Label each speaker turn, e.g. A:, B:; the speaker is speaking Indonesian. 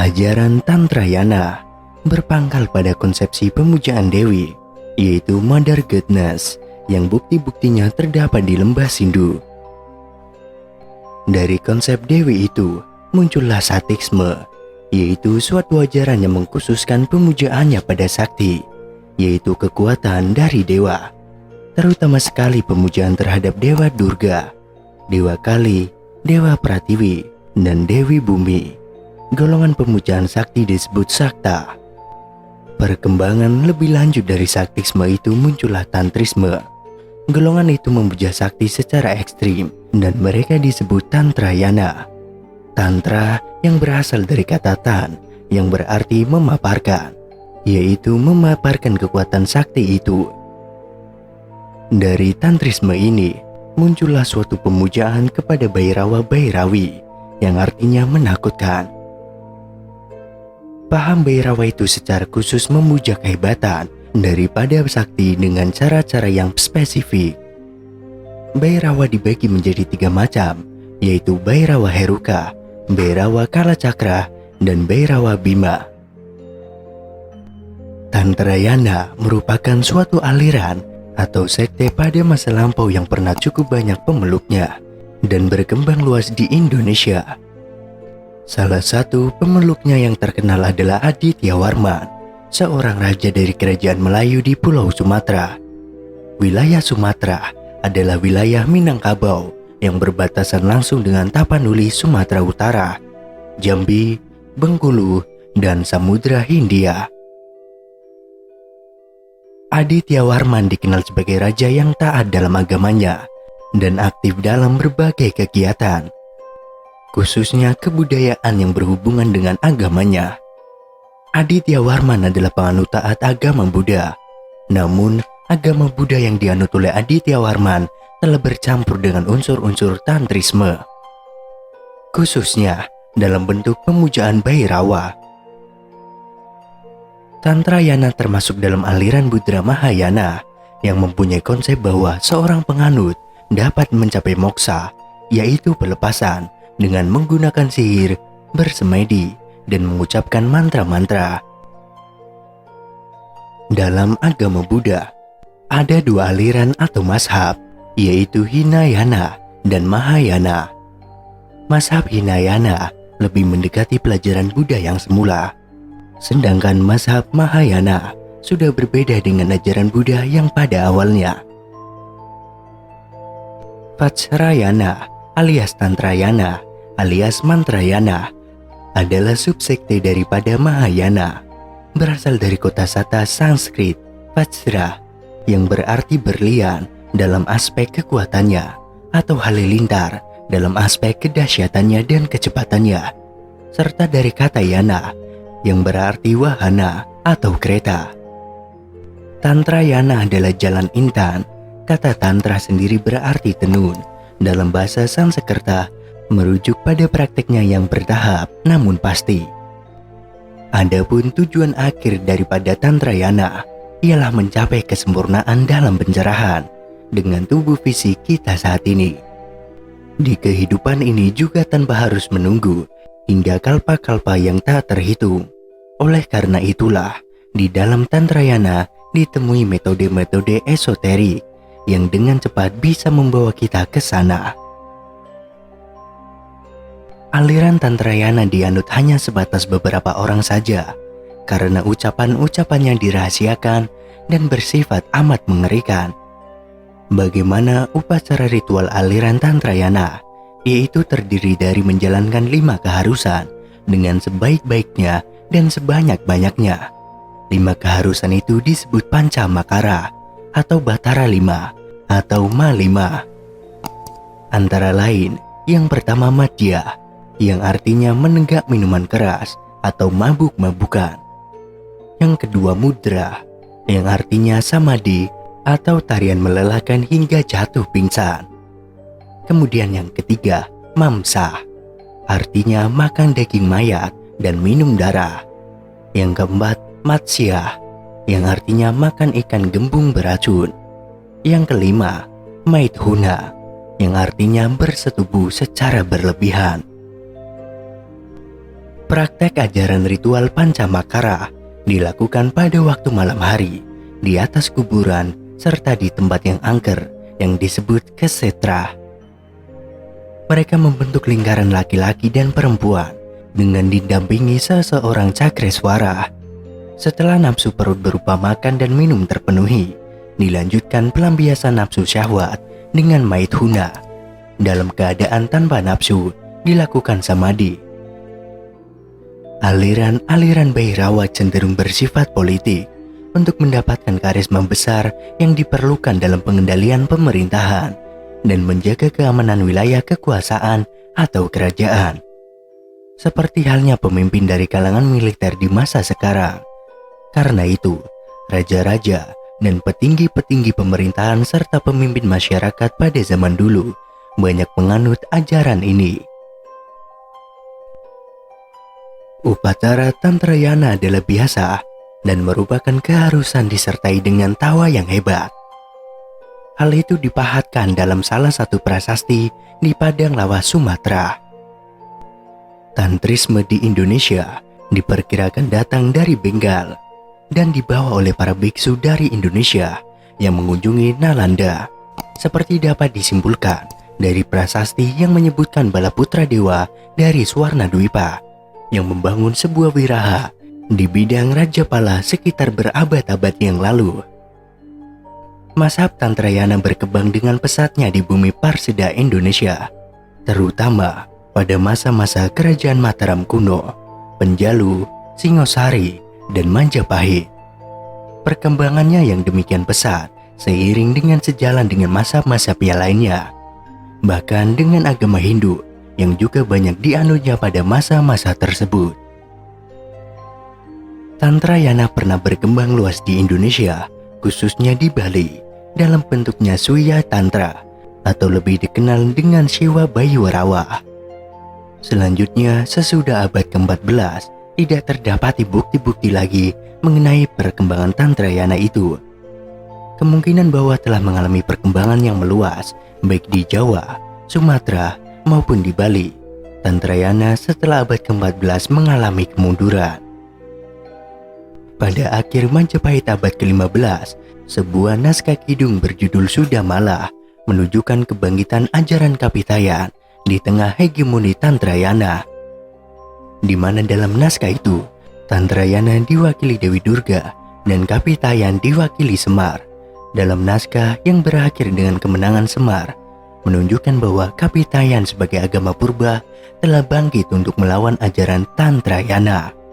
A: Ajaran Tantrayana berpangkal pada konsepsi pemujaan dewi, yaitu Mother Goddess, yang bukti-buktinya terdapat di lembah Sindu. Dari konsep dewi itu muncullah Satikisme, yaitu suatu ajaran yang mengkhususkan pemujaannya pada sakti, yaitu kekuatan dari dewa, terutama sekali pemujaan terhadap Dewa Durga, Dewa Kali, Dewa Pratiwi, dan Dewi Bumi. Golongan pemujaan sakti disebut Sakta. Perkembangan lebih lanjut dari Saktisme itu muncullah Tantrisme. Golongan itu memuja sakti secara ekstrim dan mereka disebut Tantrayana. Tantra yang berasal dari kata tan yang berarti memaparkan, yaitu memaparkan kekuatan sakti itu. Dari Tantrisme ini muncullah suatu pemujaan kepada Bhairawa Bhairawi yang artinya menakutkan. Paham Bhairawa itu secara khusus memuja kehebatan daripada sakti dengan cara-cara yang spesifik. Bhairawa dibagi menjadi 3 macam, yaitu Bhairawa Heruka, Bhairawa Kalacakra, dan Bhairawa Bima. Tantrayana merupakan suatu aliran atau sekte pada masa lampau yang pernah cukup banyak pemeluknya dan berkembang luas di Indonesia. Salah satu pemeluknya yang terkenal adalah Aditya Warman, seorang raja dari kerajaan Melayu di Pulau Sumatera. Wilayah Sumatera adalah wilayah Minangkabau yang berbatasan langsung dengan Tapanuli, Sumatera Utara, Jambi, Bengkulu, dan Samudra Hindia. Aditya Warman dikenal sebagai raja yang taat dalam agamanya dan aktif dalam berbagai kegiatan, khususnya kebudayaan yang berhubungan dengan agamanya. Aditya Warman adalah penganut taat agama Buddha. Namun, agama Buddha yang dianut oleh Aditya Warman telah bercampur dengan unsur-unsur Tantrisme, khususnya dalam bentuk pemujaan Bhairawa. Tantrayana termasuk dalam aliran Buddha Mahayana yang mempunyai konsep bahwa seorang penganut dapat mencapai moksa, yaitu pelepasan, dengan menggunakan sihir, bersemedi, dan mengucapkan mantra-mantra. Dalam agama Buddha, ada 2 aliran atau mazhab, yaitu Hinayana dan Mahayana. Mazhab Hinayana lebih mendekati pelajaran Buddha yang semula, sedangkan mazhab Mahayana sudah berbeda dengan ajaran Buddha yang pada awalnya. Vajrayana alias Tantrayana alias Mantrayana adalah subsekte daripada Mahayana, berasal dari kosakata Sanskrit Vajra yang berarti berlian dalam aspek kekuatannya atau halilintar dalam aspek kedahsyatannya dan kecepatannya, serta dari kata yana yang berarti wahana atau kereta. Tantrayana adalah jalan intan. Kata tantra sendiri berarti tenun dalam bahasa Sanskerta, merujuk pada prakteknya yang bertahap namun pasti. Adapun tujuan akhir daripada Tantrayana ialah mencapai kesempurnaan dalam pencerahan dengan tubuh fisik kita saat ini. Di kehidupan ini juga tanpa harus menunggu hingga kalpa-kalpa yang tak terhitung. Oleh karena itulah, di dalam Tantrayana ditemui metode-metode esoterik yang dengan cepat bisa membawa kita ke sana. Aliran Tantrayana dianut hanya sebatas beberapa orang saja, karena ucapan-ucapannya dirahasiakan dan bersifat amat mengerikan. Bagaimana upacara ritual aliran Tantrayana, yaitu terdiri dari menjalankan 5 keharusan dengan sebaik-baiknya dan sebanyak-banyaknya. 5 keharusan itu disebut Panca Makara atau Batara 5 atau Ma 5. Antara lain, yang pertama Madhya, yang artinya menenggak minuman keras atau mabuk-mabukan. Yang kedua Mudra, yang artinya Samadhi atau tarian melelahkan hingga jatuh pingsan. Kemudian yang ketiga Mamsa, artinya makan daging mayat dan minum darah. Yang keempat Matsya, yang artinya makan ikan gembung beracun. Yang kelima Maithuna, yang artinya bersetubuh secara berlebihan. Praktek ajaran ritual Pancamakara dilakukan pada waktu malam hari, di atas kuburan, serta di tempat yang angker yang disebut kesetra. Mereka membentuk lingkaran laki-laki dan perempuan dengan didampingi seseorang cakreswara. Setelah nafsu perut berupa makan dan minum terpenuhi, dilanjutkan pelampiasan nafsu syahwat dengan maithuna. Dalam keadaan tanpa nafsu, dilakukan samadhi. Aliran-aliran Bhairawa cenderung bersifat politik untuk mendapatkan karisma besar yang diperlukan dalam pengendalian pemerintahan dan menjaga keamanan wilayah kekuasaan atau kerajaan. Seperti halnya pemimpin dari kalangan militer di masa sekarang. Karena itu, raja-raja dan petinggi-petinggi pemerintahan serta pemimpin masyarakat pada zaman dulu banyak menganut ajaran ini. Upacara Tantrayana adalah biasa dan merupakan keharusan disertai dengan tawa yang hebat. Hal itu dipahatkan dalam salah satu prasasti di Padang Lawas, Sumatera. Tantrisme di Indonesia diperkirakan datang dari Bengal dan dibawa oleh para biksu dari Indonesia yang mengunjungi Nalanda, seperti dapat disimpulkan dari prasasti yang menyebutkan bala putra dewa dari Swarnadwipa yang membangun sebuah wiraha di bidang Rajapala sekitar berabad-abad yang lalu. Mazhab Tantrayana berkembang dengan pesatnya di bumi Parsida Indonesia, terutama pada masa-masa kerajaan Mataram kuno, Penjalu, Singosari, dan Majapahit. Perkembangannya yang demikian pesat seiring dengan sejalan dengan mazhab-mazhab yang lainnya, bahkan dengan agama Hindu yang juga banyak dianutnya pada masa-masa tersebut. Tantrayana pernah berkembang luas di Indonesia, khususnya di Bali, dalam bentuknya Suya Tantra, atau lebih dikenal dengan Siwa Bayuwarawa. Selanjutnya, sesudah abad ke-14, tidak terdapati bukti-bukti lagi mengenai perkembangan Tantrayana itu. Kemungkinan bahwa telah mengalami perkembangan yang meluas, baik di Jawa, Sumatera, maupun di Bali. Tantrayana setelah abad ke-14 mengalami kemunduran. Pada akhir Majapahit abad ke-15, sebuah naskah kidung berjudul Sudamala menunjukkan kebangkitan ajaran Kapitayan di tengah hegemoni Tantrayana, di mana dalam naskah itu Tantrayana diwakili Dewi Durga dan Kapitayan diwakili Semar. Dalam naskah yang berakhir dengan kemenangan Semar, menunjukkan bahwa Kapitayan sebagai agama purba telah bangkit untuk melawan ajaran Tantrayana.